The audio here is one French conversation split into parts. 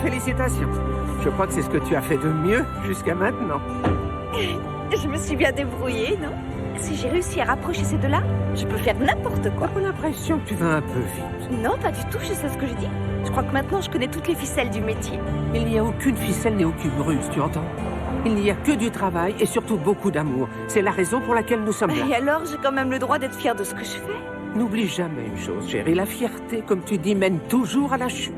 félicitations. Je crois que c'est ce que tu as fait de mieux jusqu'à maintenant. Je me suis bien débrouillée, non? Si j'ai réussi à rapprocher ces deux-là, je peux faire n'importe quoi. J'ai l'impression que tu vas un peu vite. Non, pas du tout, je sais ce que je dis. Je crois que maintenant, je connais toutes les ficelles du métier. Il n'y a aucune ficelle ni aucune ruse, tu entends? Il n'y a que du travail et surtout beaucoup d'amour. C'est la raison pour laquelle nous sommes là. Et alors, j'ai quand même le droit d'être fière de ce que je fais. N'oublie jamais une chose, chérie. La fierté, comme tu dis, mène toujours à la chute.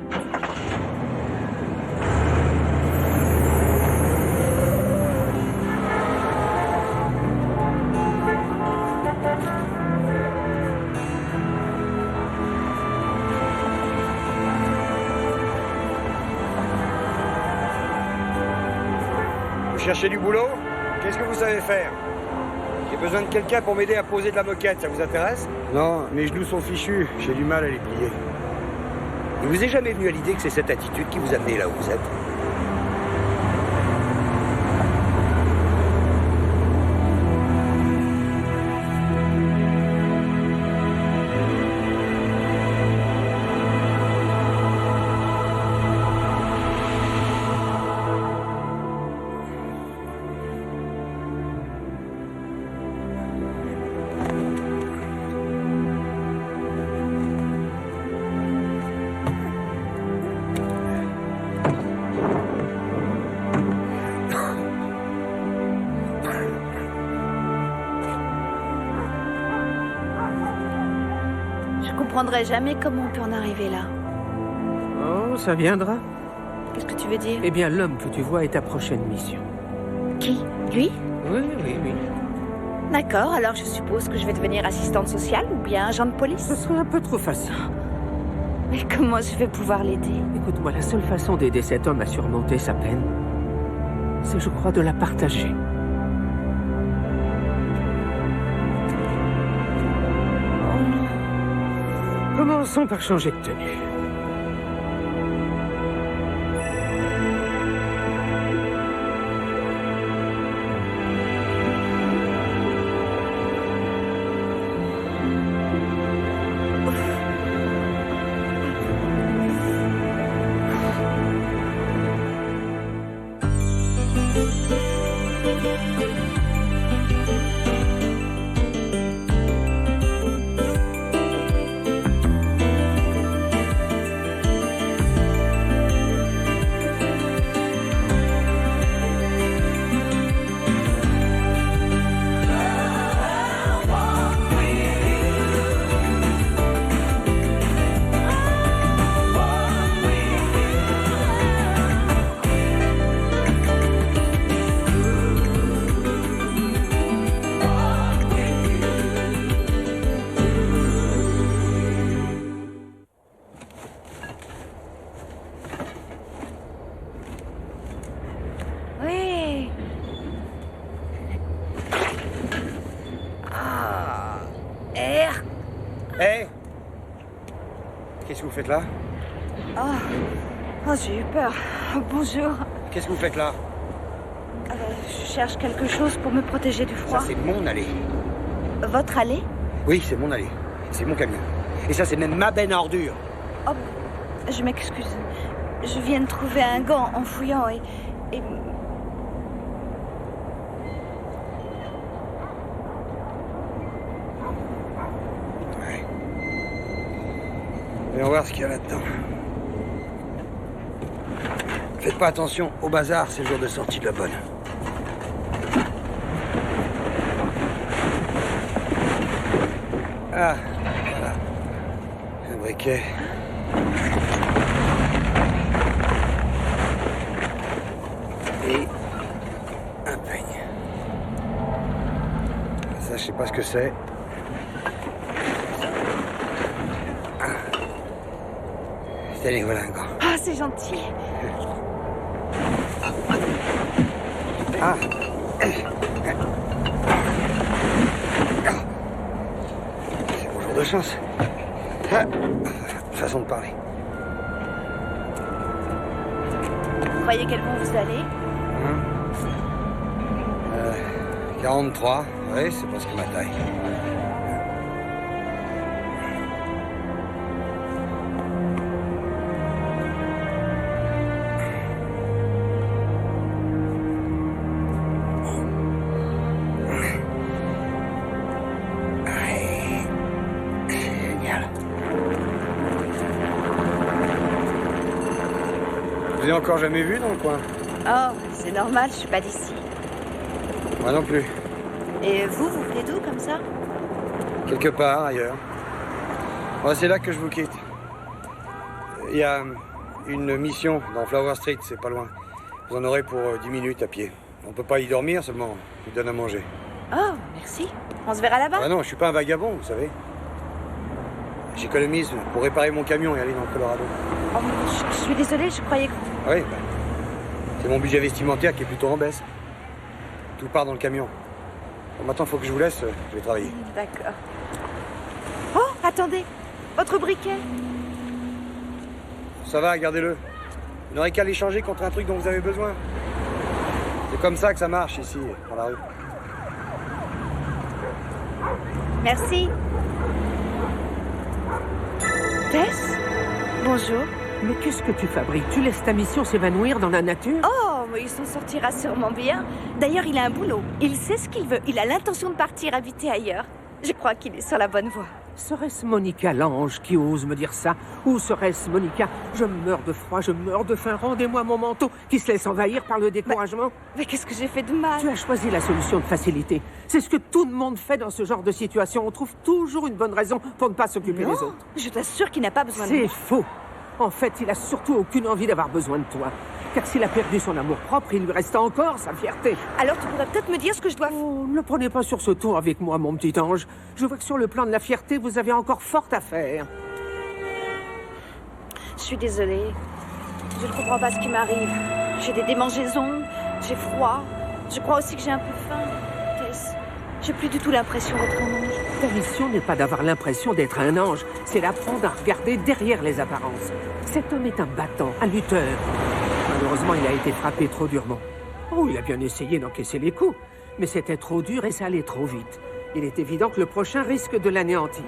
Vous cherchez du boulot? Qu'est-ce que vous savez faire? J'ai besoin de quelqu'un pour m'aider à poser de la moquette, ça vous intéresse? Non, mes genoux sont fichus, j'ai du mal à les plier. Il vous est jamais venu à l'idée que c'est cette attitude qui vous a amené là où vous êtes? Je comprendrai jamais comment on peut en arriver là. Oh, ça viendra. Qu'est-ce que tu veux dire? Eh bien, l'homme que tu vois est ta prochaine mission. Qui? Lui? Oui. D'accord, alors je suppose que je vais devenir assistante sociale ou bien agent de police? Ce serait un peu trop facile. Mais comment je vais pouvoir l'aider? Écoute-moi, la seule façon d'aider cet homme à surmonter sa peine, c'est, je crois, de la partager. Oh non. Commençons par changer de tenue. Oui. Air. Hé! Qu'est-ce que vous faites là? Oh, j'ai eu peur. Bonjour. Qu'est-ce que vous faites là? Je cherche quelque chose pour me protéger du froid. Ça, c'est mon allée. Votre allée? Oui, c'est mon allée. C'est mon camion. Et ça, c'est même ma benne à ordures. Oh, je m'excuse. Je viens de trouver un gant en fouillant et... Ouais. Voyons voir ce qu'il y a là-dedans. Faites pas attention, au bazar, c'est le jour de sortie de la bonne. Ah, voilà. Un briquet. Et un peigne. Ça, je sais pas ce que c'est. Tenez, voilà un gant. Ah, c'est gentil. Ah. C'est mon jour de chance. Ah. Façon de parler. Vous croyez qu'elles vont vous aller? 43, oui, c'est presque ma taille. encore jamais vu dans le coin. Oh, c'est normal, je suis pas d'ici. Moi non plus. Et vous venez d'où comme ça? Quelque part ailleurs. Bon, c'est là que je vous quitte. Il y a une mission dans Flower Street, c'est pas loin. Vous en aurez pour 10 minutes à pied. On peut pas y dormir, seulement je vous donne à manger. Oh, merci. On se verra là-bas? Ah non, je suis pas un vagabond, vous savez. J'économise pour réparer mon camion et aller dans le Colorado. Oh, je suis désolée, je croyais que... Oui, bah, c'est mon budget vestimentaire qui est plutôt en baisse. Tout part dans le camion. Bon, maintenant, il faut que je vous laisse, je vais travailler. D'accord. Oh, attendez. Votre briquet. Ça va, gardez-le. Vous n'aurez qu'à l'échanger contre un truc dont vous avez besoin. C'est comme ça que ça marche ici, dans la rue. Merci. Tess? Bonjour. Mais qu'est-ce que tu fabriques? Tu laisses ta mission s'évanouir dans la nature? Oh, mais il s'en sortira sûrement bien. D'ailleurs, il a un boulot. Il sait ce qu'il veut. Il a l'intention de partir habiter ailleurs. Je crois qu'il est sur la bonne voie. Serait-ce Monica l'ange qui ose me dire ça? Ou serait-ce Monica, je meurs de froid, je meurs de faim, rendez-moi mon manteau, qui se laisse envahir par le découragement? Mais qu'est-ce que j'ai fait de mal? Tu as choisi la solution de facilité. C'est ce que tout le monde fait dans ce genre de situation. On trouve toujours une bonne raison pour ne pas s'occuper des autres. Je t'assure qu'il n'a pas besoin de C'est moi. faux. En fait, il a surtout aucune envie d'avoir besoin de toi. Car s'il a perdu son amour-propre, il lui reste encore sa fierté. Alors tu pourrais peut-être me dire ce que je dois faire. Oh, ne le prenez pas sur ce ton avec moi, mon petit ange. Je vois que sur le plan de la fierté, vous avez encore fort à faire. Je suis désolée. Je ne comprends pas ce qui m'arrive. J'ai des démangeaisons, j'ai froid. Je crois aussi que j'ai un peu faim. Tess, j'ai plus du tout l'impression d'être un ange. Ta mission n'est pas d'avoir l'impression d'être un ange, c'est d'apprendre à regarder derrière les apparences. Cet homme est un battant, un lutteur. Malheureusement, il a été frappé trop durement. Oh, il a bien essayé d'encaisser les coups, mais c'était trop dur et ça allait trop vite. Il est évident que le prochain risque de l'anéantir.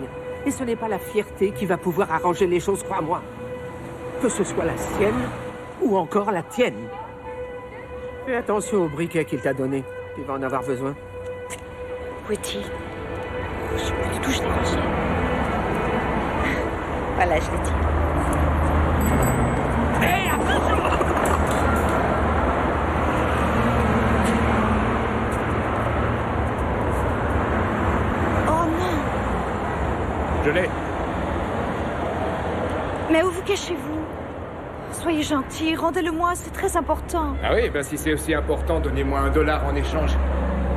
Et ce n'est pas la fierté qui va pouvoir arranger les choses, crois-moi. Que ce soit la sienne ou encore la tienne. Fais attention au briquet qu'il t'a donné. Tu vas en avoir besoin. Où est-il? Je suis plus du tout, je l'ai rangé. Voilà, je l'ai dit. Oh non! Je l'ai. Mais où vous cachez-vous? Soyez gentil, rendez-le-moi, c'est très important. Ah oui, ben si c'est aussi important, donnez-moi $1 en échange.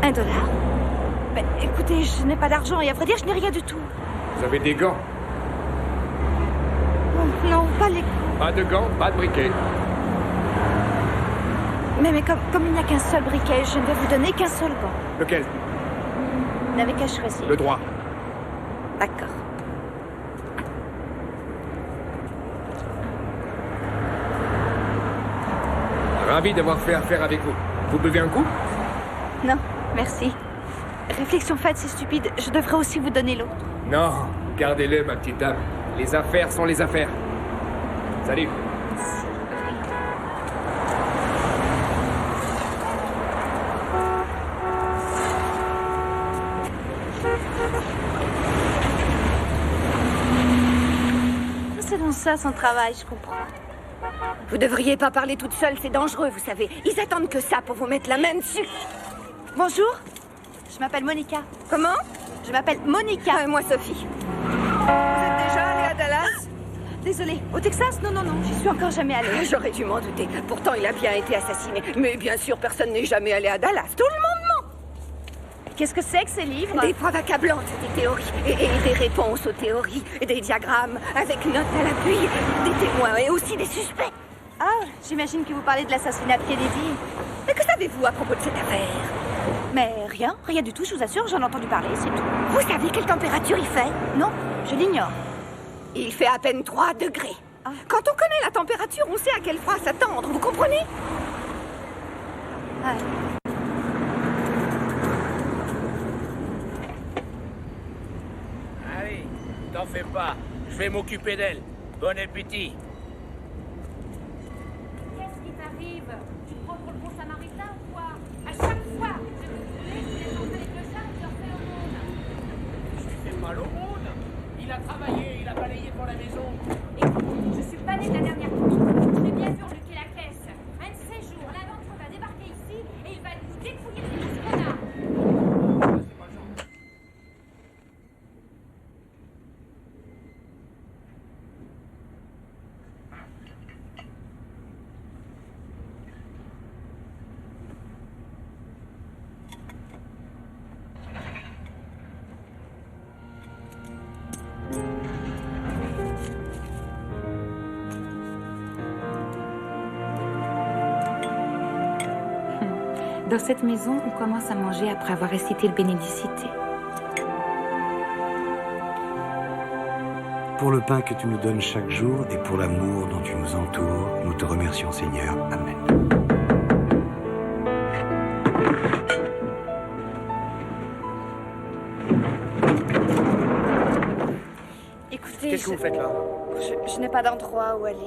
$1? Mais écoutez, je n'ai pas d'argent et à vrai dire, je n'ai rien du tout. Vous avez des gants? Oh, non, pas les... Pas de gants, pas de briquet. Mais comme il n'y a qu'un seul briquet, je ne vais vous donner qu'un seul gant. Lequel? Vous n'avez qu'à choisir. Le droit. D'accord. Ravi d'avoir fait affaire avec vous. Vous buvez un coup? Non, merci. Réflexion faite, c'est stupide. Je devrais aussi vous donner l'autre. Non, gardez-le, ma petite dame. Les affaires sont les affaires. Salut. C'est donc ça son travail, je comprends. Vous devriez pas parler toute seule, c'est dangereux, vous savez. Ils attendent que ça pour vous mettre la main dessus. Bonjour, je m'appelle Monica. Comment? Je m'appelle Monica. Moi, Sophie. Vous êtes déjà allée à Dallas? Désolée. Au Texas? Non, j'y suis encore jamais allée. J'aurais dû m'en douter. Pourtant, il a bien été assassiné. Mais bien sûr, personne n'est jamais allé à Dallas. Tout le monde ment. Qu'est-ce que c'est que ces livres? Des preuves accablantes, des théories, et des réponses aux théories, des diagrammes, avec notes à l'appui, des témoins et aussi des suspects. Ah, j'imagine que vous parlez de l'assassinat de Kennedy. Mais que savez-vous à propos de cette affaire? Mais rien du tout, je vous assure, j'en ai entendu parler, c'est tout. Vous savez quelle température il fait? Non, je l'ignore. Il fait à peine 3 degrés. Ah. Quand on connaît la température, on sait à quel froid s'attendre, vous comprenez? Ah. Allez, t'en fais pas, je vais m'occuper d'elle. Bon appétit. Qu'est-ce qui t'arrive? Tu te prends pour le bon samaritain ou quoi? À chaque fois, je te laisse avec le chat, tu leur fais l'aumône. Je lui fais mal au monde. Il a travaillé, il a balayé pour la maison. Écoute, je suis pas née de la dernière couche. Je l'ai bien vu enlever la caisse. Dans cette maison, on commence à manger après avoir récité le Bénédicité. Pour le pain que tu nous donnes chaque jour et pour l'amour dont tu nous entoures, nous te remercions, Seigneur. Amen. Écoutez, Qu'est-ce que vous faites là? je n'ai pas d'endroit où aller.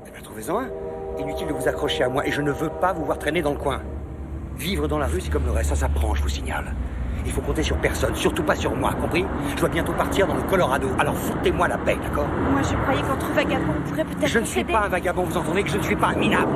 Eh bien, trouvez-en un. Inutile de vous accrocher à moi et je ne veux pas vous voir traîner dans le coin. Vivre dans la rue, c'est comme le reste, ça s'apprend, je vous signale. Il faut compter sur personne, surtout pas sur moi, compris? Je dois bientôt partir dans le Colorado, alors foutez-moi la paix, d'accord? Moi, je croyais qu'entre vagabonds, on pourrait peut-être Je ne suis s'aider. pas un vagabond, vous entendez que je ne suis pas un minable.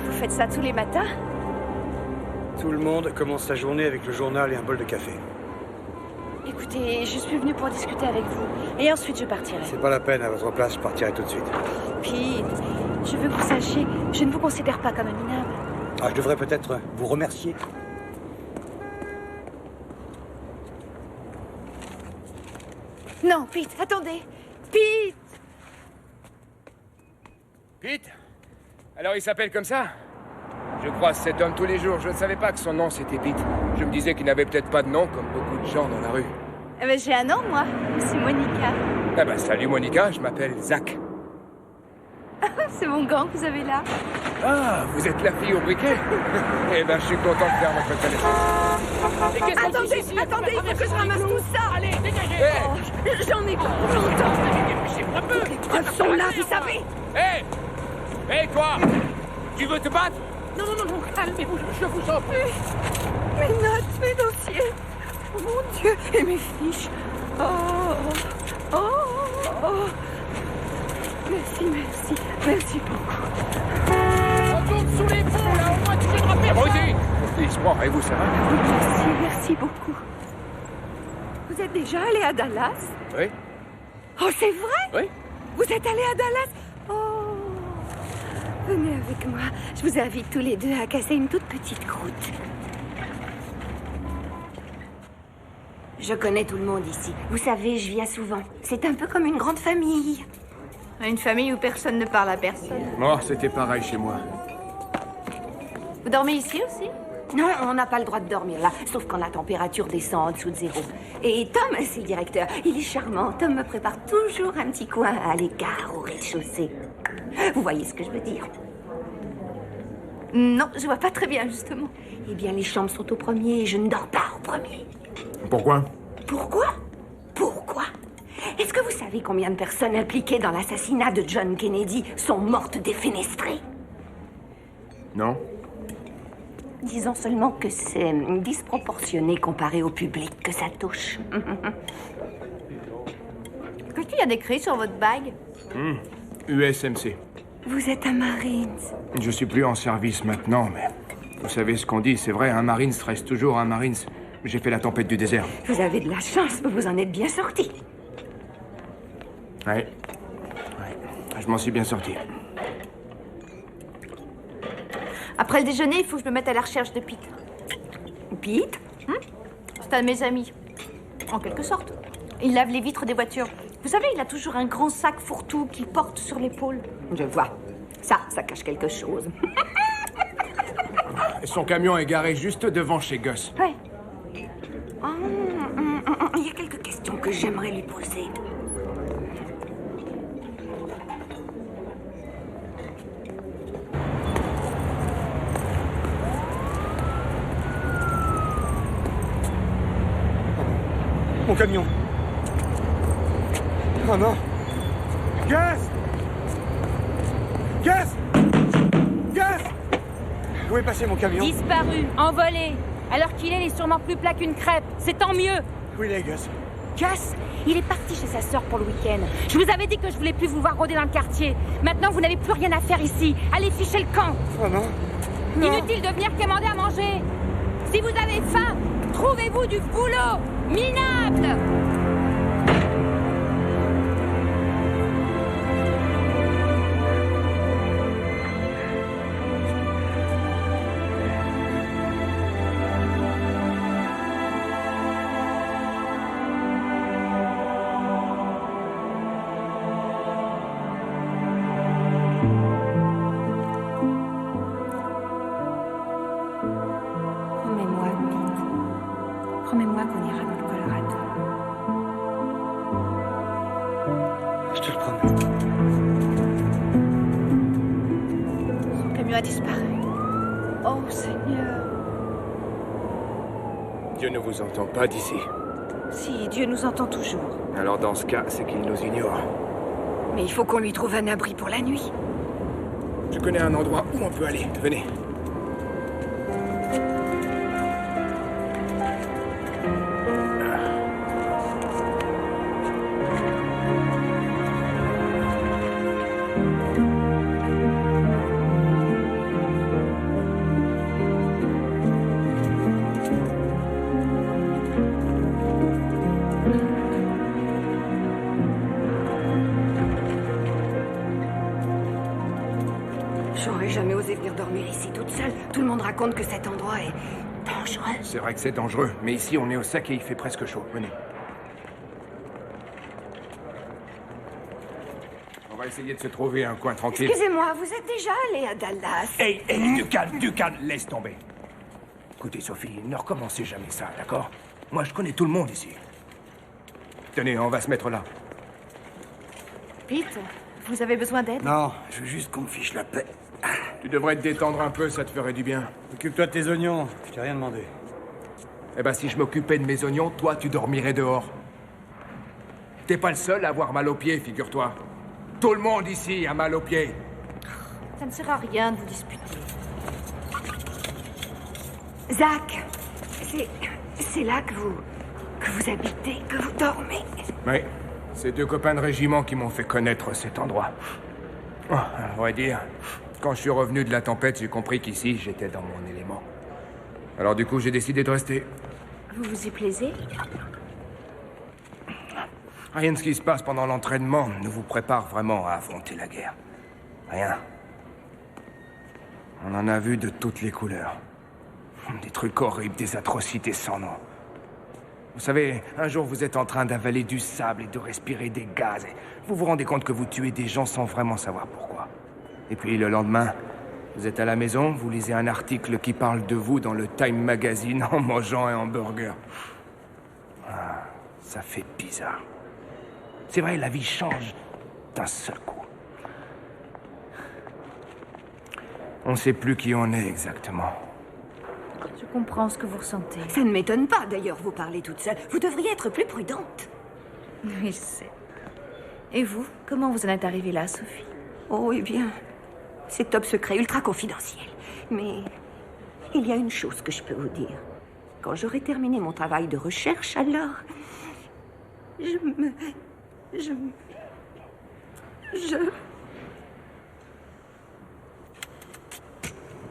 Vous faites ça tous les matins? Tout le monde commence sa journée avec le journal et un bol de café. Écoutez, je suis venue pour discuter avec vous. Et ensuite, je partirai. C'est pas la peine, à votre place, je partirai tout de suite. Pete, je veux que vous sachiez, je ne vous considère pas comme un minable. Ah, je devrais peut-être vous remercier. Non, Pete, attendez. Pete! Pete? Alors il s'appelle comme ça? Je croise cet homme tous les jours. Je ne savais pas que son nom c'était Pete. Je me disais qu'il n'avait peut-être pas de nom comme beaucoup de gens dans la rue. Eh ben, j'ai un nom, moi. C'est Monica. Ah ben salut Monica, je m'appelle Zach. C'est mon gant que vous avez là. Ah, vous êtes la fille au briquet? Eh ben je suis content de faire votre connaissance. Et qu'est-ce qu'on fait ici? Attendez, il faut que je ramasse tout ça. Allez, dégagez! Hé! J'en ai pas longtemps. Dépêchez-vous un peu! Les preuves sont là, vous savez. Hé! Hé toi! Tu veux te battre? Non, calmez-vous, je vous en prie! Mes notes, mes dossiers. Oh mon Dieu, et mes fiches. Oh. Merci beaucoup. On tourne sous les ponts, là, au moins tu viendras personne! Rosie! Dis-moi, et vous ça va? Merci beaucoup. Vous êtes déjà allé à Dallas? Oui? Oh, c'est vrai? Oui? Vous êtes allé à Dallas? Oh. Venez avec moi. Je vous invite tous les deux à casser une toute petite croûte. Je connais tout le monde ici. Vous savez, je viens souvent. C'est un peu comme une grande famille. Une famille où personne ne parle à personne. Oh, c'était pareil chez moi. Vous dormez ici aussi? Non, on n'a pas le droit de dormir là, sauf quand la température descend en dessous de 0. Et Tom, c'est le directeur. Il est charmant. Tom me prépare toujours un petit coin à l'écart au rez-de-chaussée. Vous voyez ce que je veux dire? Non, je vois pas très bien, justement. Eh bien, les chambres sont au premier et je ne dors pas au premier. Pourquoi? Pourquoi? Est-ce que vous savez combien de personnes impliquées dans l'assassinat de John Kennedy sont mortes défenestrées? Non? Disons seulement que c'est disproportionné comparé au public que ça touche. Qu'est-ce qu'il y a d'écrit sur votre bague? USMC. Vous êtes un Marines. Je suis plus en service maintenant, mais vous savez ce qu'on dit, c'est vrai, un Marines reste toujours un Marines. J'ai fait la tempête du désert. Vous avez de la chance, vous en êtes bien sorti. Ouais. Je m'en suis bien sorti. Après le déjeuner, il faut que je me mette à la recherche de Pete. Pete? C'est un de mes amis. En quelque sorte. Il lave les vitres des voitures. Vous savez, il a toujours un grand sac fourre-tout qu'il porte sur l'épaule. Je vois. Ça cache quelque chose. Son camion est garé juste devant chez Gus. Ouais. Il y a quelques questions que j'aimerais lui poser. Mon camion. Oh non. Gus! pouvez passer mon camion? Disparu, envolé. Alors qu'il est, il est sûrement plus plat qu'une crêpe. C'est tant mieux. Où il est, Gus? Gus, il est parti chez sa sœur pour le week-end. Je vous avais dit que je voulais plus vous voir rôder dans le quartier. Maintenant, vous n'avez plus rien à faire ici. Allez ficher le camp. Oh non. Non. Inutile de venir commander à manger. Si vous avez faim, trouvez-vous du boulot. Minable. Promets-moi, Pete. Promets-moi qu'on ira dans le Colorado. Je te le promets. Son camion a disparu. Oh, Seigneur. Dieu ne vous entend pas d'ici. Si, Dieu nous entend toujours. Alors dans ce cas, c'est qu'il nous ignore. Mais il faut qu'on lui trouve un abri pour la nuit. Je connais un endroit où on peut aller. Venez. J'aurais jamais osé venir dormir ici toute seule. Tout le monde raconte que cet endroit est dangereux. C'est vrai que c'est dangereux, mais ici on est au sec et il fait presque chaud. Venez. On va essayer de se trouver un coin tranquille. Excusez-moi, vous êtes déjà allé à Dallas? Hey, du calme, laisse tomber. Écoutez, Sophie, ne recommencez jamais ça, d'accord? Moi, je connais tout le monde ici. Tenez, on va se mettre là. Pete, vous avez besoin d'aide? Non, je veux juste qu'on me fiche la paix. Tu devrais te détendre un peu, ça te ferait du bien. Occupe-toi de tes oignons, je t'ai rien demandé. Eh ben, si je m'occupais de mes oignons, toi, tu dormirais dehors. T'es pas le seul à avoir mal aux pieds, figure-toi. Tout le monde ici a mal aux pieds. Ça ne sert à rien de vous disputer. Zach, c'est là que vous habitez, que vous dormez. Oui, c'est deux copains de régiment qui m'ont fait connaître cet endroit. Oh, à vrai dire, quand je suis revenu de la tempête, j'ai compris qu'ici, j'étais dans mon élément. Alors du coup, j'ai décidé de rester. Vous vous y plaisez? Rien de ce qui se passe pendant l'entraînement ne vous prépare vraiment à affronter la guerre. Rien. On en a vu de toutes les couleurs. Des trucs horribles, des atrocités sans nom. Vous savez, un jour vous êtes en train d'avaler du sable et de respirer des gaz. Et vous vous rendez compte que vous tuez des gens sans vraiment savoir pourquoi. Et puis le lendemain, vous êtes à la maison, vous lisez un article qui parle de vous dans le Time Magazine en mangeant un hamburger. Ah, ça fait bizarre. C'est vrai, la vie change d'un seul coup. On ne sait plus qui on est exactement. Je comprends ce que vous ressentez. Ça ne m'étonne pas, d'ailleurs, vous parlez toute seule. Vous devriez être plus prudente. Oui, je sais. Et vous, comment vous en êtes arrivée là, Sophie? Oh, eh bien, c'est top secret, ultra confidentiel. Mais il y a une chose que je peux vous dire. Quand j'aurai terminé mon travail de recherche, alors...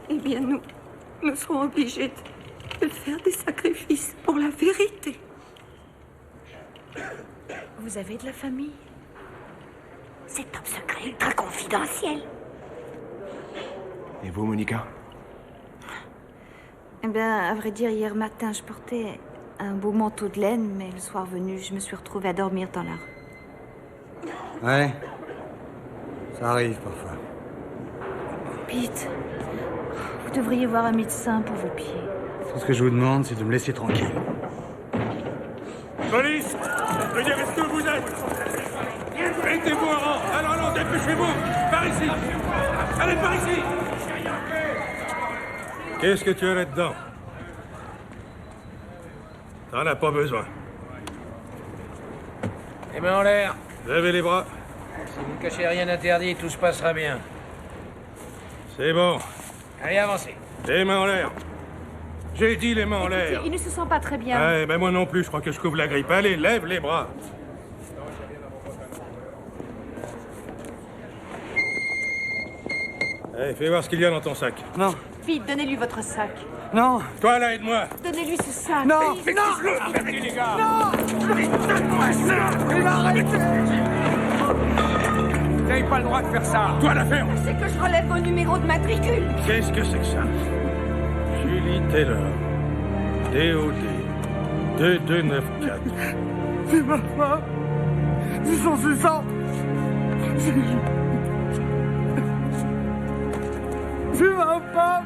Eh bien, nous serons obligés de faire des sacrifices pour la vérité. Vous avez de la famille? C'est top secret, ultra confidentiel. Et vous, Monica? Eh bien, à vrai dire, hier matin, je portais un beau manteau de laine, mais le soir venu, je me suis retrouvée à dormir dans la rue. Ouais. Ça arrive parfois. Pete, vous devriez voir un médecin pour vos pieds. Tout ce que je vous demande, c'est de me laisser tranquille. Police! Veuillez rester où vous êtes! Mettez-vous en rang! Allons, dépêchez-vous! Par ici! Allez, par ici! Qu'est-ce que tu as là-dedans? T'en as pas besoin. Les mains en l'air. Levez les bras. Si vous ne cachez rien d'interdit, tout se passera bien. C'est bon. Allez, avancez. Les mains en l'air. J'ai dit les mains en l'air. Il ne se sent pas très bien. Ouais, ben moi non plus, je crois que je couvre la grippe. Allez, lève les bras. Allez, fais voir ce qu'il y a dans ton sac. Non, Vite, donnez-lui votre sac. non, Toi, là, aide-moi. Donnez-lui ce sac. non, Arrêtez, les gars. Vous n'avez pas le droit de faire ça. Toi, la ferme. C'est que je relève vos numéros de matricule. Qu'est-ce que c'est que ça? Julie Taylor. DOD. 2294. c'est ma femme. C'est son sang. C'est ma femme.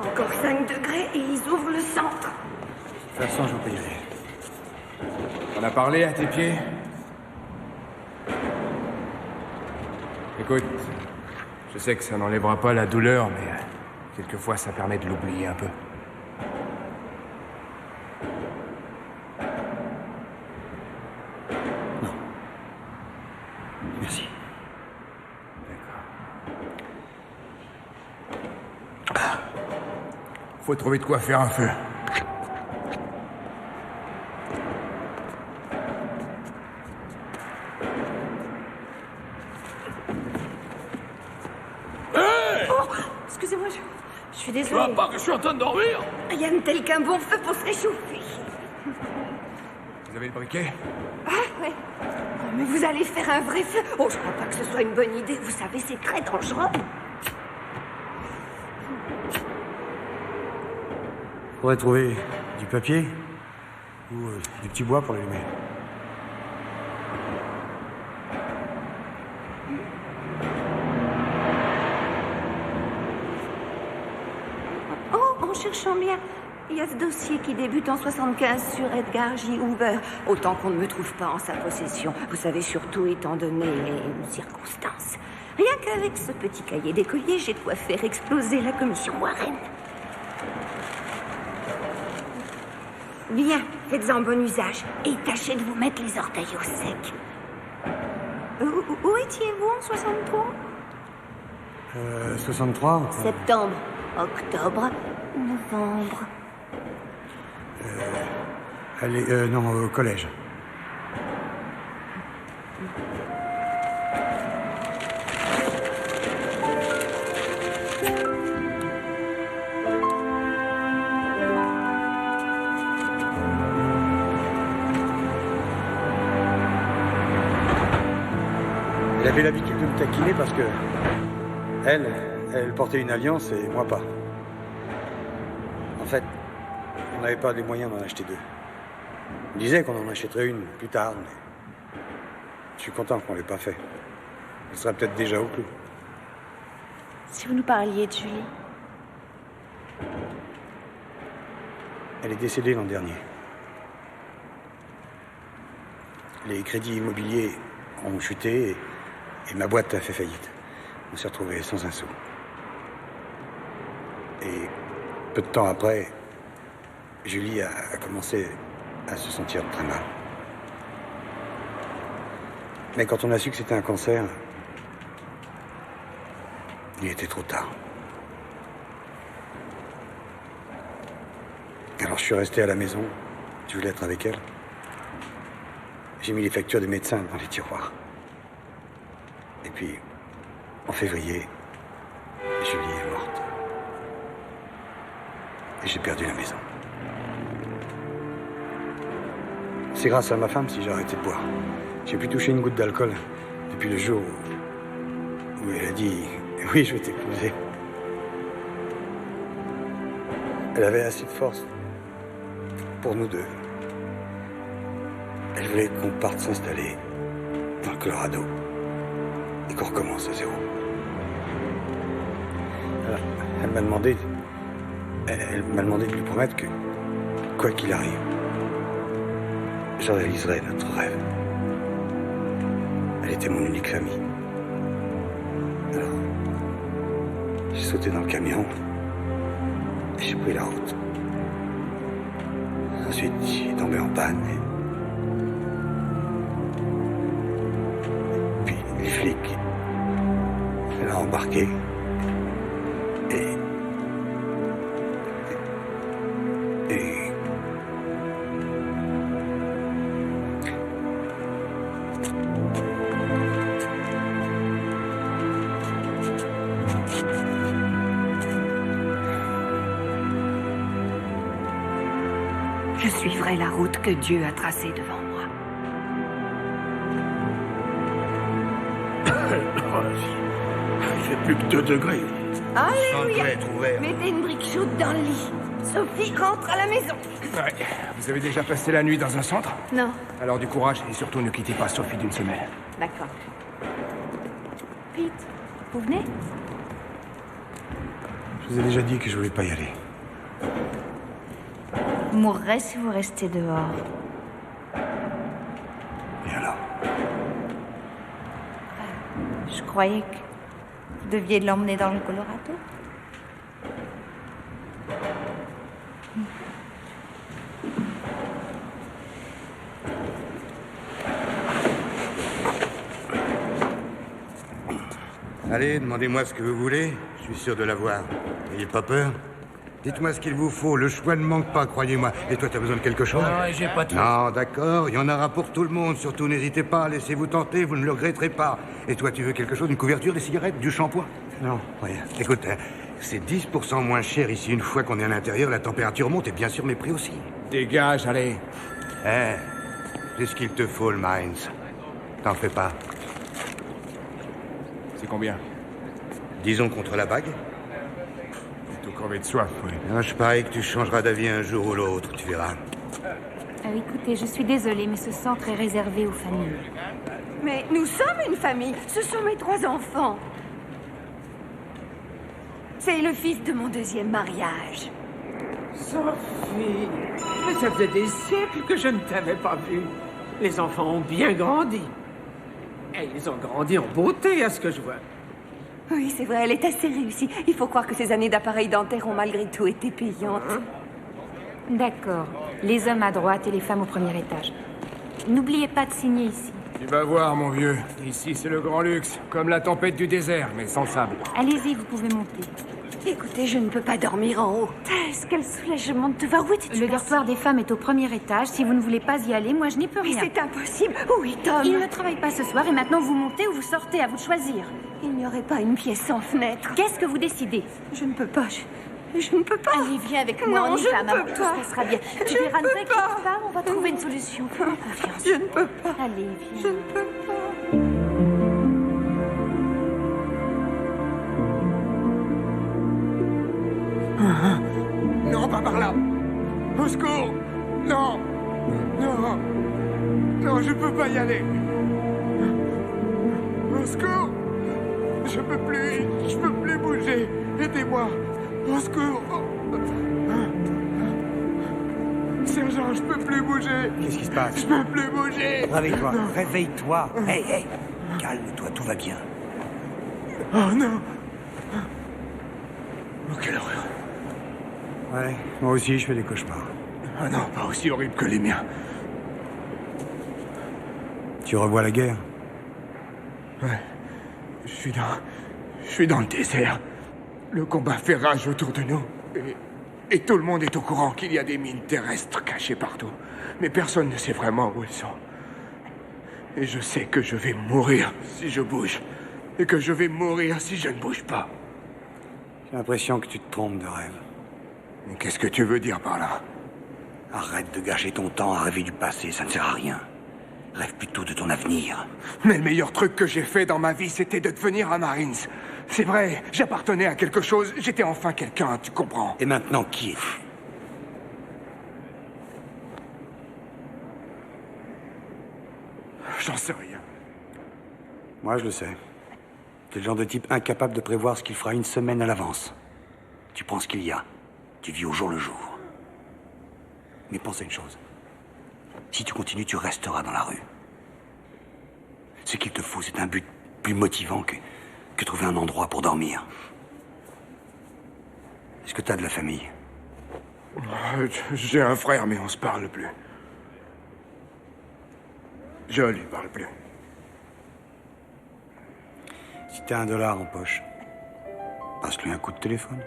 Encore 5 degrés et ils ouvrent le centre. De toute façon, je vous payerai. On a parlé à tes pieds? Écoute, je sais que ça n'enlèvera pas la douleur, mais quelquefois ça permet de l'oublier un peu. Merci. Faut trouver de quoi faire un feu. Excusez-moi, je suis Tu vois désolée. pas que je suis en train de dormir? Rien de tel qu'un bon feu pour se réchauffer. Vous avez le briquet? Ah, ouais. Oh, mais vous allez faire un vrai feu. Oh, je crois pas que ce soit une bonne idée. Vous savez, c'est très dangereux. Faudrait trouver du papier ou du petit bois pour l'allumer. Oh, en cherchant bien, il y a ce dossier qui débute en 75 sur Edgar J. Hoover. Autant qu'on ne me trouve pas en sa possession. Vous savez, surtout étant donné les circonstances. Rien qu'avec ce petit cahier d'écolier, j'ai de quoi faire exploser la commission Warren. Bien, faites-en bon usage et tâchez de vous mettre les orteils au sec. Où étiez-vous en 63 63 Septembre, octobre, novembre. Allez, non, au collège. Elle avait l'habitude de me taquiner parce que elle portait une alliance et moi pas. En fait, on n'avait pas les moyens d'en acheter deux. On disait qu'on en achèterait une plus tard, mais je suis content qu'on l'ait pas fait. Elle serait peut-être déjà au clou. Si vous nous parliez de Julie. Elle est décédée l'an dernier. Les crédits immobiliers ont chuté et ma boîte a fait faillite. On s'est retrouvés sans un sou. Et peu de temps après, Julie a commencé à se sentir très mal. Mais quand on a su que c'était un cancer, il était trop tard. Alors je suis resté à la maison. Je voulais être avec elle. J'ai mis les factures des médecins dans les tiroirs. Et puis, en février, Julie est morte. Et j'ai perdu la maison. C'est grâce à ma femme si j'ai arrêté de boire. J'ai plus touché une goutte d'alcool depuis le jour où elle a dit « Oui, je vais t'épouser ». Elle avait assez de force pour nous deux. Elle voulait qu'on parte s'installer dans le Colorado et qu'on recommence à zéro. Alors, elle m'a demandé de lui promettre que, quoi qu'il arrive, je réaliserai notre rêve. Elle était mon unique famille. Alors, j'ai sauté dans le camion. Et j'ai pris la route. Ensuite, j'ai tombé en panne. Et puis, les flics, elle a embarqué. Et... Je suivrai la route que Dieu a tracée devant moi. Il fait plus que 2 degrés. Alléluia! Sans être ouvert. Mettez une brique chaude dans le lit. Sophie, rentre à la maison. Ouais. Vous avez déjà passé la nuit dans un centre? Non. Alors du courage et surtout ne quittez pas Sophie d'une semelle. D'accord. Pete, vous venez? Je vous ai déjà dit que je voulais pas y aller. Vous mourrez si vous restez dehors. Et alors? Je croyais que vous deviez l'emmener dans le Colorado. Allez, demandez-moi ce que vous voulez. Je suis sûr de l'avoir. N'ayez pas peur. Dites-moi ce qu'il vous faut. Le choix ne manque pas, croyez-moi. Et toi, t'as besoin de quelque chose? Non, j'ai pas tout. Non, d'accord. Il y en aura pour tout le monde. Surtout, n'hésitez pas. Laissez-vous tenter. Vous ne le regretterez pas. Et toi, tu veux quelque chose? Une couverture, des cigarettes, du shampoing? Non, rien. Écoute, c'est 10% moins cher ici. Une fois qu'on est à l'intérieur, la température monte et bien sûr mes prix aussi. Dégage, allez. C'est ce qu'il te faut, le Mines. T'en fais pas. C'est combien? Disons contre la bague. Tout crevé de soif, oui. Je parie que tu changeras d'avis un jour ou l'autre, tu verras. Écoutez, je suis désolée, mais ce centre est réservé aux familles. Mais nous sommes une famille. Ce sont mes 3 enfants. C'est le fils de mon 2e mariage. Sophie, mais ça faisait des siècles que je ne t'avais pas vue. Les enfants ont bien grandi. Et ils ont grandi en beauté, à ce que je vois. Oui, c'est vrai, elle est assez réussie. Il faut croire que ces années d'appareil dentaire ont malgré tout été payantes. D'accord. Les hommes à droite et les femmes au premier étage. N'oubliez pas de signer ici. Tu vas voir, mon vieux. Ici, c'est le grand luxe. Comme la tempête du désert, mais sans sable. Allez-y, vous pouvez monter. Écoutez, je ne peux pas dormir en haut. Tess, quel soulagement de te voir. Où étais-tu Le passé? dortoir des femmes est au premier étage. Si vous ne voulez pas y aller, moi je n'y peux Mais rien. c'est impossible. Oui, Tom. Il ne travaille pas ce soir et maintenant vous montez ou vous sortez, à vous de choisir. Il n'y aurait pas une pièce sans fenêtre. Qu'est-ce que vous décidez? Je ne peux pas. Je ne peux pas. Allez, viens avec moi, Non, on y je va, ne maman, peux tout pas. se passera bien. Tu Je verras, ne ne peux t'inquiète pas. pas, on va trouver une solution. Fais-moi confiance. Je ne peux pas. Allez, Je viens. ne peux pas. Non, pas par là. Au secours. Non. Non. Non, je peux pas y aller. Au secours. Je peux plus bouger. Aidez-moi. Au secours. Sergent, je peux plus bouger. Qu'est-ce qui se passe? Je peux plus bouger. Réveille-toi, réveille-toi. Hey, calme-toi, tout va bien. Oh non. Oh, quelle horreur. Ouais, moi aussi, je fais des cauchemars. Ah non, pas aussi horrible que les miens. Tu revois la guerre? Ouais. Je suis dans le désert. Le combat fait rage autour de nous. Et tout le monde est au courant qu'il y a des mines terrestres cachées partout. Mais personne ne sait vraiment où elles sont. Et je sais que je vais mourir si je bouge. Et que je vais mourir si je ne bouge pas. J'ai l'impression que tu te trompes de rêve. Mais qu'est-ce que tu veux dire par là? Arrête de gâcher ton temps à rêver du passé, ça ne sert à rien. Rêve plutôt de ton avenir. Mais le meilleur truc que j'ai fait dans ma vie, c'était de devenir un Marines. C'est vrai, j'appartenais à quelque chose, j'étais enfin quelqu'un, tu comprends? Et maintenant, qui es-tu? J'en sais rien. Moi, je le sais. T'es le genre de type incapable de prévoir ce qu'il fera une semaine à l'avance. Tu prends ce qu'il y a. Tu vis au jour le jour. Mais pense à une chose. Si tu continues, tu resteras dans la rue. Ce qu'il te faut, c'est un but plus motivant que que trouver un endroit pour dormir. Est-ce que t'as de la famille? J'ai un frère, mais on se parle plus. Je lui parle plus. Si t'as $1 en poche, passe-lui un coup de téléphone.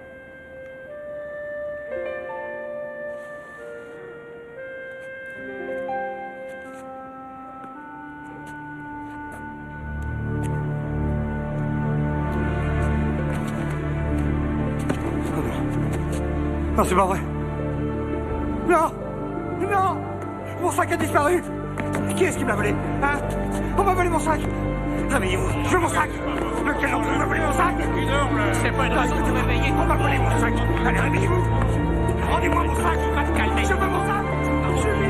Non, c'est pas vrai. Non! Non! Mon sac a disparu! Qui est-ce qui me l'a volé? Hein? On m'a volé mon sac! Réveillez-vous! Je veux mon sac! Lequel d'entre vous m'a volé mon sac? C'est pas une raison de te réveiller. On m'a volé mon sac! Allez, réveillez-vous! Rendez-moi mon sac! Va te calmer. Je veux mon sac! Je veux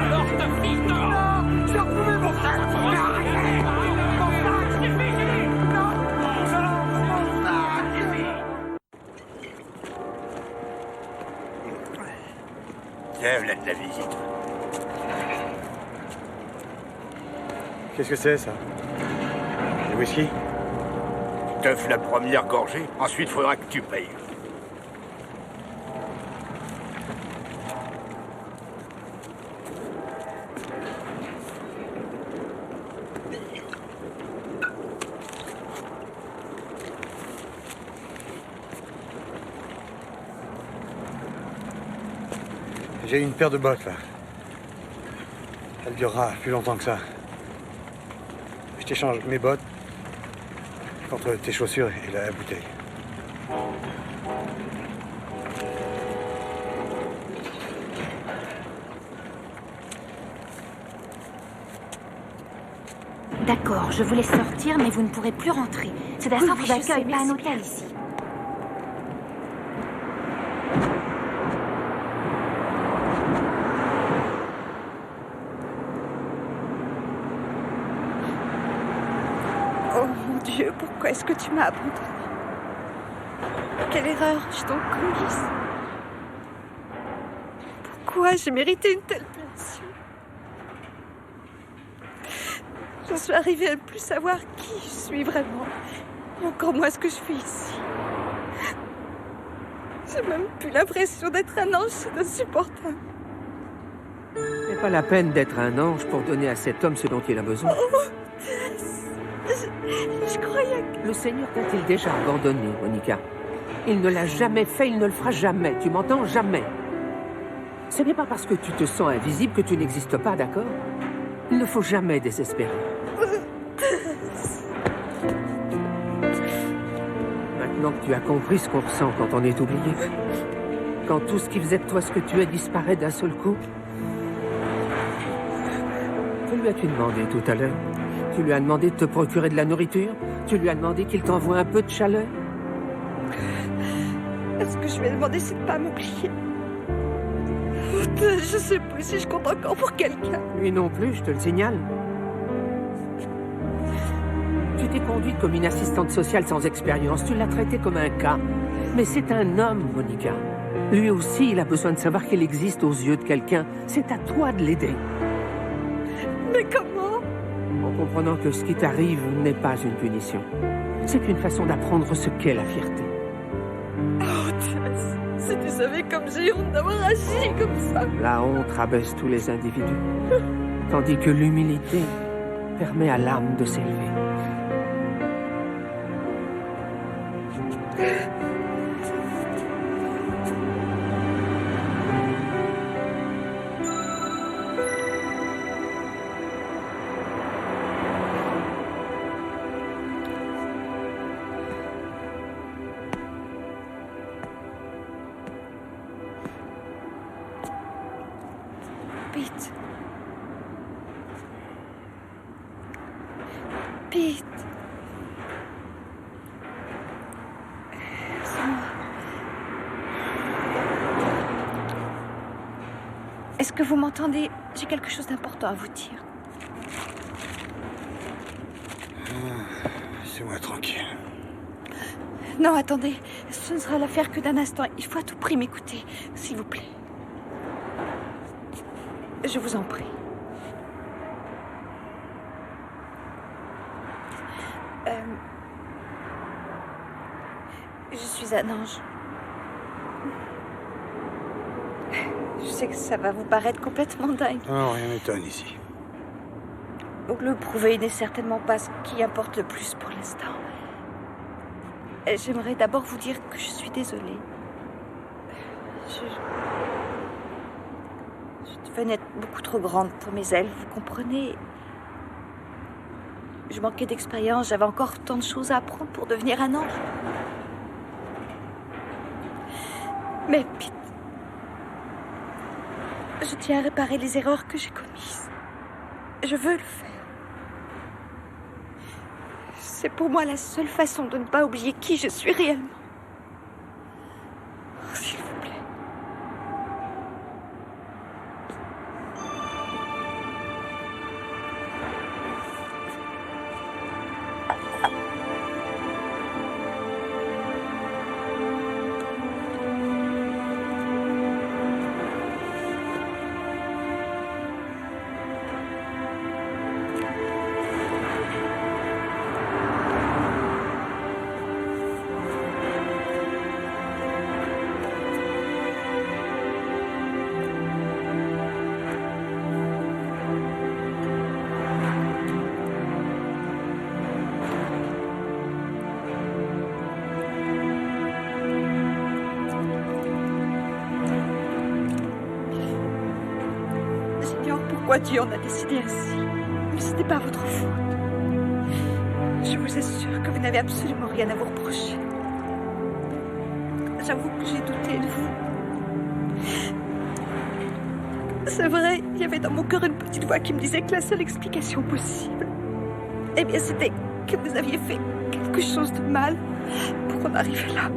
Alors, ta fille, non. Non! J'ai retrouvé mon sac! Arrêtez! Mon sac! Non! Mon sac! Tiens, voilà de la visite. Qu'est-ce que c'est, ça? Du whisky? Tu t'offres la première gorgée, ensuite faudra que tu payes. J'ai une paire de bottes, là. Elle durera plus longtemps que ça. Je t'échange mes bottes contre tes chaussures et la bouteille. D'accord, je vous laisse sortir, mais vous ne pourrez plus rentrer. C'est un centre d'accueil, pas un hôtel ici. Oh mon Dieu, pourquoi est-ce que tu m'as abandonnée? Quelle erreur j'ai donc commise? Pourquoi j'ai mérité une telle punition? J'en suis arrivée à ne plus savoir qui je suis vraiment, encore moins ce que je fais ici. J'ai même plus l'impression d'être un ange, c'est insupportable. C'est pas la peine d'être un ange pour donner à cet homme ce dont il a besoin. Je croyais que... Le Seigneur t'a-t-il déjà abandonné, Monica? Il ne l'a jamais fait, il ne le fera jamais. Tu m'entends? Jamais. Ce n'est pas parce que tu te sens invisible que tu n'existes pas, d'accord? Il ne faut jamais désespérer. Maintenant que tu as compris ce qu'on ressent quand on est oublié, quand tout ce qui faisait de toi ce que tu es disparaît d'un seul coup, que lui as-tu demandé tout à l'heure? Tu lui as demandé de te procurer de la nourriture? Tu lui as demandé qu'il t'envoie un peu de chaleur? Est-ce que je lui ai demandé c'est de pas m'oublier? Je sais plus si je compte encore pour quelqu'un. Lui non plus, je te le signale. Tu t'es conduite comme une assistante sociale sans expérience. Tu l'as traité comme un cas. Mais c'est un homme, Monica. Lui aussi, il a besoin de savoir qu'il existe aux yeux de quelqu'un. C'est à toi de l'aider. Mais comment? En comprenant que ce qui t'arrive n'est pas une punition. C'est une façon d'apprendre ce qu'est la fierté. Oh, Tess, si tu savais comme j'ai honte d'avoir agi comme ça. La honte rabaisse tous les individus. Tandis que l'humilité permet à l'âme de s'élever. Pete. Pete. C'est moi. Est-ce que vous m'entendez? J'ai quelque chose d'important à vous dire. Laissez-moi tranquille. Non, attendez. Ce ne sera l'affaire que d'un instant. Il faut à tout prix m'écouter, s'il vous plaît. Je vous en prie. Je suis un ange. Je sais que ça va vous paraître complètement dingue. Non, rien m'étonne ici. Donc le prouver n'est certainement pas ce qui importe le plus pour l'instant. Et j'aimerais d'abord vous dire que je suis désolée. Je devenais beaucoup trop grande pour mes ailes, vous comprenez? Je manquais d'expérience, j'avais encore tant de choses à apprendre pour devenir un ange. Mais Pete, je tiens à réparer les erreurs que j'ai commises. Je veux le faire. C'est pour moi la seule façon de ne pas oublier qui je suis réellement. Oh, s'il vous plaît. Pourquoi Dieu en a décidé ainsi? Mais ce n'est pas votre faute. Je vous assure que vous n'avez absolument rien à vous reprocher. J'avoue que j'ai douté de vous. C'est vrai, il y avait dans mon cœur une petite voix qui me disait que la seule explication possible, eh bien, c'était que vous aviez fait quelque chose de mal pour en arriver là.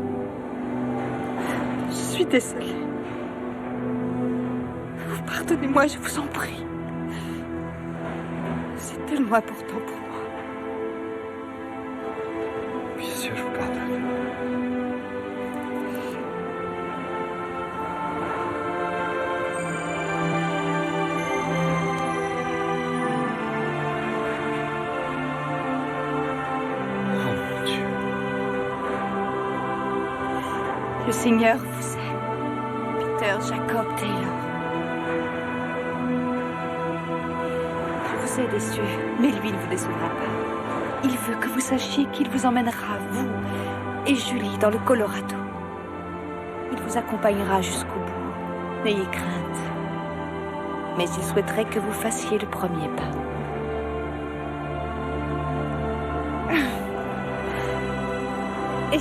Je suis désolée. Pardonnez-moi, je vous en prie. C'est tellement important pour moi. Bien sûr, je vous pardonne. Oh mon Dieu. Le Seigneur vous aime. Peter Jacob Taylor. Je vous ai déçu, mais lui ne vous décevra pas. Il veut que vous sachiez qu'il vous emmènera, vous et Julie, dans le Colorado. Il vous accompagnera jusqu'au bout. N'ayez crainte. Mais il souhaiterait que vous fassiez le premier pas. Et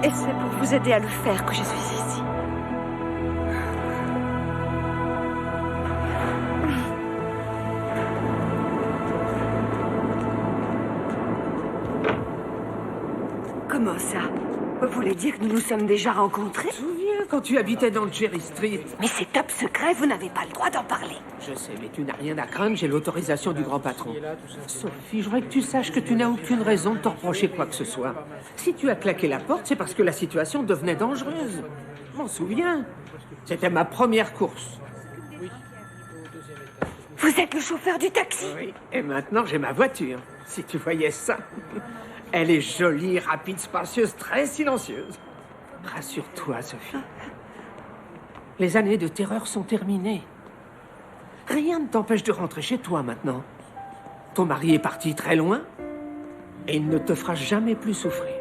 c'est pour vous aider à le faire que je suis ici. Comment ça? Vous voulez dire que nous nous sommes déjà rencontrés? Je me souviens quand tu habitais dans le Cherry Street. Mais c'est top secret, vous n'avez pas le droit d'en parler. Je sais, mais tu n'as rien à craindre, j'ai l'autorisation du grand patron. Sophie, je voudrais que tu saches que tu n'as aucune raison de te reprocher quoi que ce soit. Si tu as claqué la porte, c'est parce que la situation devenait dangereuse. Je m'en souviens. C'était ma première course. Vous êtes le chauffeur du taxi? Oui, et maintenant j'ai ma voiture. Si tu voyais ça. Elle est jolie, rapide, spacieuse, très silencieuse. Rassure-toi, Sophie. Les années de terreur sont terminées. Rien ne t'empêche de rentrer chez toi maintenant. Ton mari est parti très loin et il ne te fera jamais plus souffrir.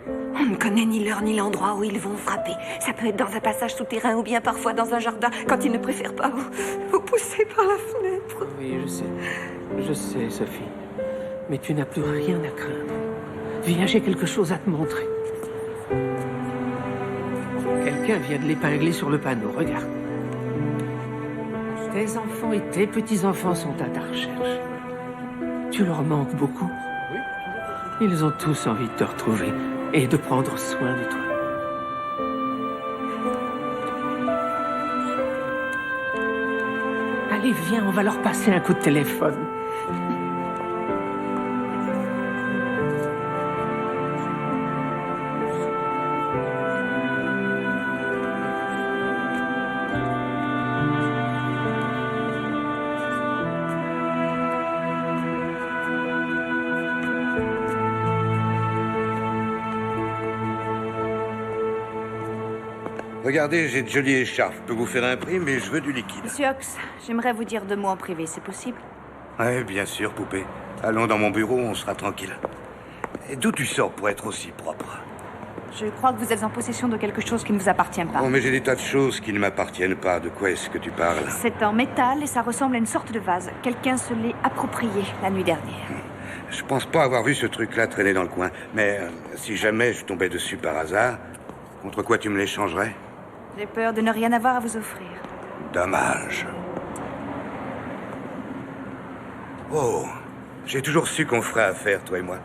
On ne connaît ni l'heure ni l'endroit où ils vont frapper. Ça peut être dans un passage souterrain ou bien parfois dans un jardin quand ils ne préfèrent pas vous pousser par la fenêtre. Oui, je sais, Sophie. Mais tu n'as plus rien à craindre. Viens, j'ai quelque chose à te montrer. Quelqu'un vient de l'épingler sur le panneau, regarde. Tes enfants et tes petits-enfants sont à ta recherche. Tu leur manques beaucoup. Ils ont tous envie de te retrouver et de prendre soin de toi. Allez, viens, on va leur passer un coup de téléphone. Regardez, j'ai de jolies écharpes. Je peux vous faire un prix, mais je veux du liquide. Monsieur Ox, j'aimerais vous dire 2 mots en privé, c'est possible? Ouais, bien sûr, poupée. Allons dans mon bureau, on sera tranquille. Et d'où tu sors pour être aussi propre? Je crois que vous êtes en possession de quelque chose qui ne vous appartient pas. Oh, mais j'ai des tas de choses qui ne m'appartiennent pas. De quoi est-ce que tu parles? C'est en métal et ça ressemble à une sorte de vase. Quelqu'un se l'est approprié la nuit dernière. Je pense pas avoir vu ce truc-là traîner dans le coin. Mais si jamais je tombais dessus par hasard, contre quoi tu me l'échangerais? J'ai peur de ne rien avoir à vous offrir. Dommage. Oh, j'ai toujours su qu'on ferait affaire, toi et moi.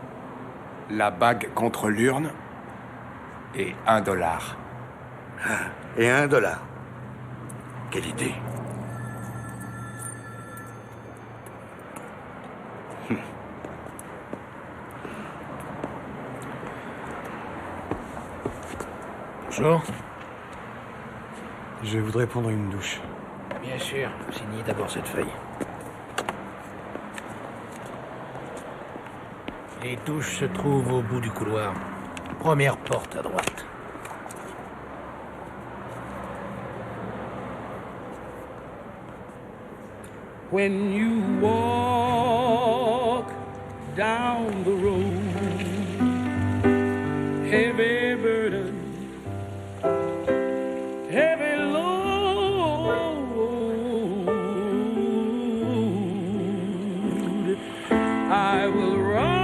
La bague contre l'urne et $1. Et $1. Quelle idée. Bonjour. Je voudrais prendre une douche. Bien sûr, signez d'abord cette feuille. Les douches se trouvent au bout du couloir. Première porte à droite. When you walk down the road, heavy burden, heavy load, I will rise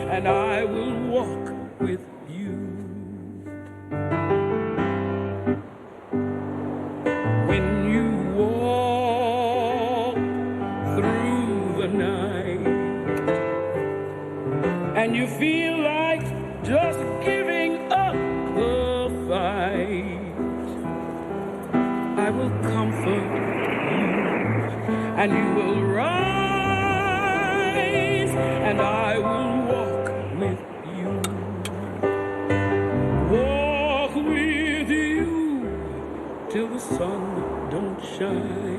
and I will walk with you. When you walk through the night and you feel like just giving up the fight, I will comfort you and you will rise and I will walk with you. Walk with you till the sun don't shine.